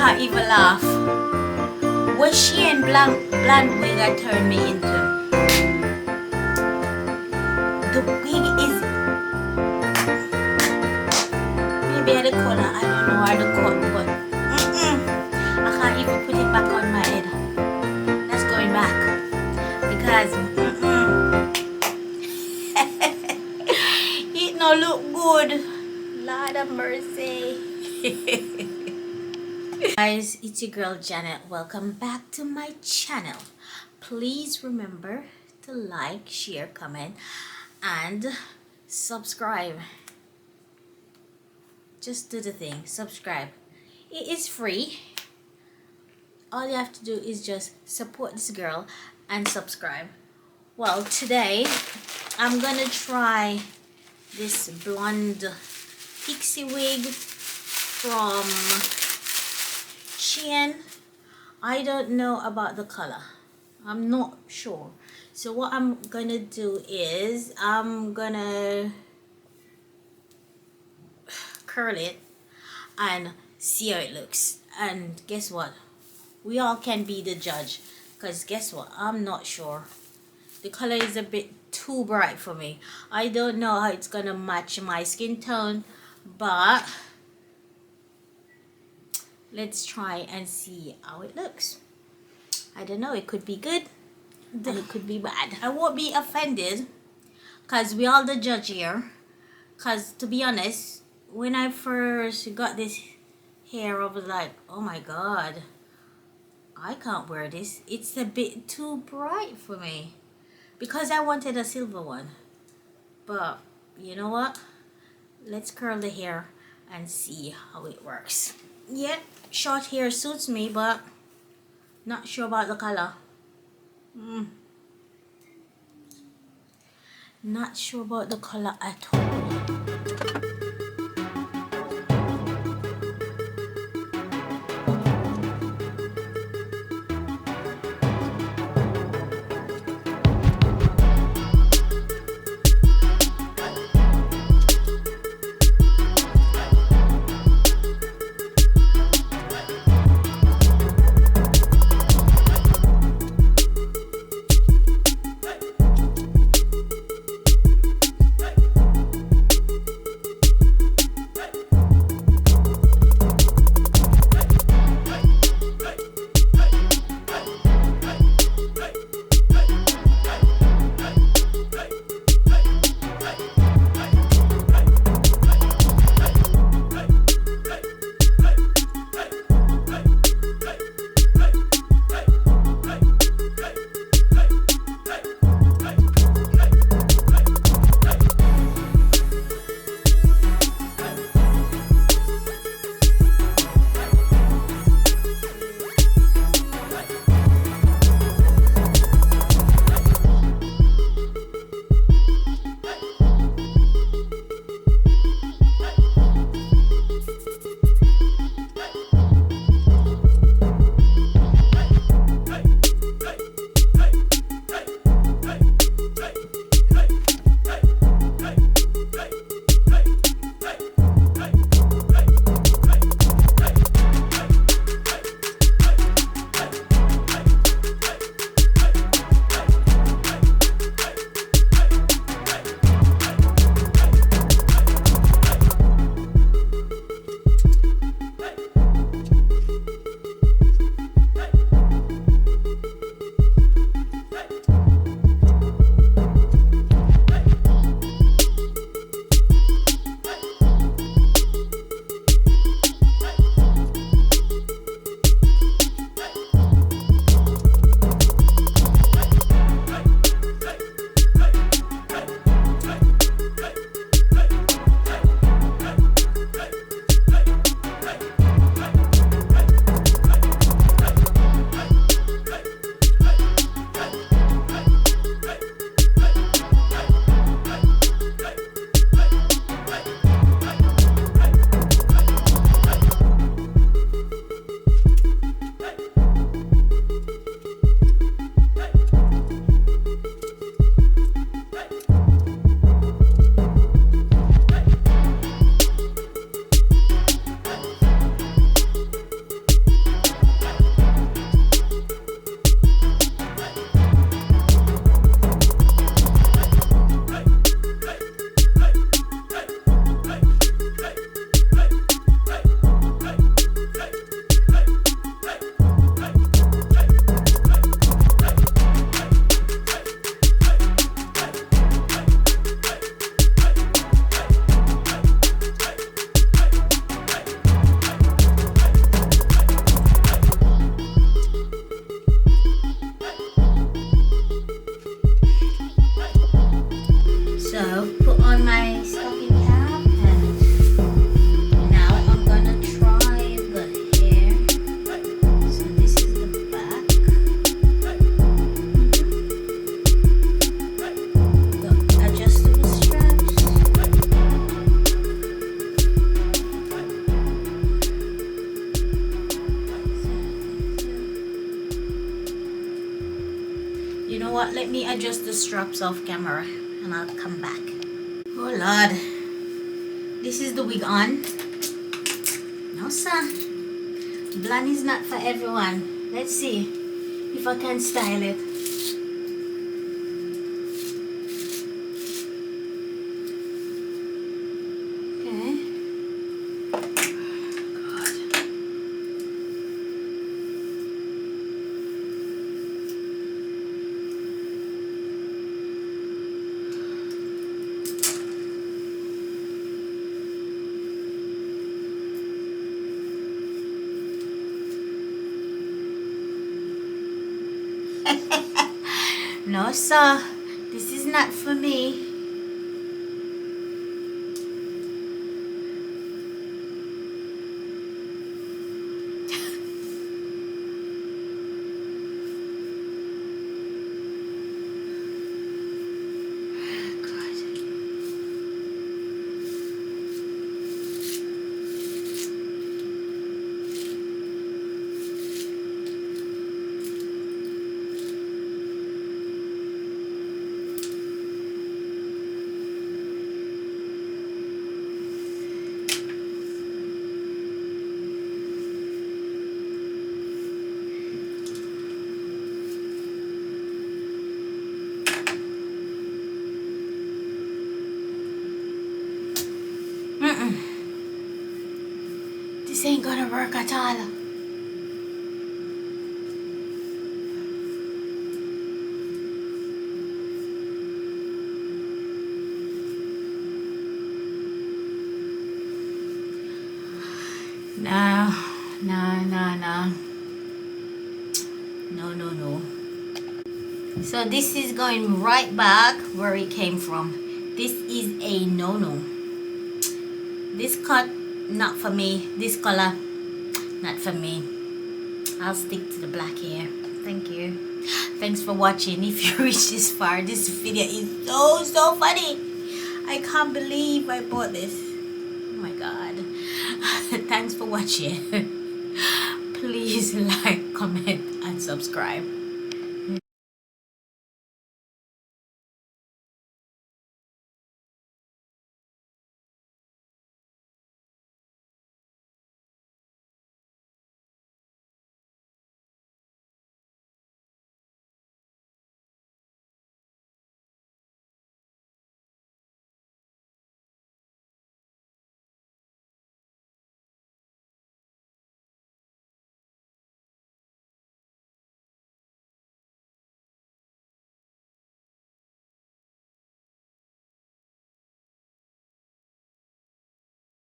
can't even laugh. What she and blonde wig I turned me into. The wig is maybe the color. I don't know how to cut, but I can't even put it back on my head. That's going back because it no look good. Lord of mercy. Guys, it's your girl Janet. Welcome back to my channel. Please remember to like, share, comment, and subscribe. Just do the thing. Subscribe. It is free. All you have to do is just support this girl and subscribe. Well, today I'm gonna try this blonde pixie wig from Shein. I don't know about the color. I'm not sure. So what I'm gonna do is I'm gonna curl it and see how it looks. And guess what? We all can be the judge. Because guess what? I'm not sure. The color is a bit too bright for me. I don't know how it's gonna match my skin tone, but let's try and see how it looks. I don't know, it could be good and it could be bad. I won't be offended because we all the judge here. Because to be honest, when I first got this hair, I was like, oh my god, I can't wear this. It's a bit too bright for me. Because I wanted a silver one. But you know what? Let's curl the hair and see how it works. Yeah, short hair suits me, but not sure about the color. Not sure about the color at all. let me adjust the straps off camera and I'll come back. Oh Lord, this is the wig on. No sir, blonde is not for everyone. Let's see if I can style it. No sir, this is not for me. This ain't gonna work at all. No. So this is going right back where it came from. This is a no-no. This cut, not for me. This color, not for me. I'll stick to the black hair. Thank you. Thanks for watching. If you reach this far, this video is so funny. I can't believe I bought this. Oh my god. Thanks for watching. Please like, comment and subscribe.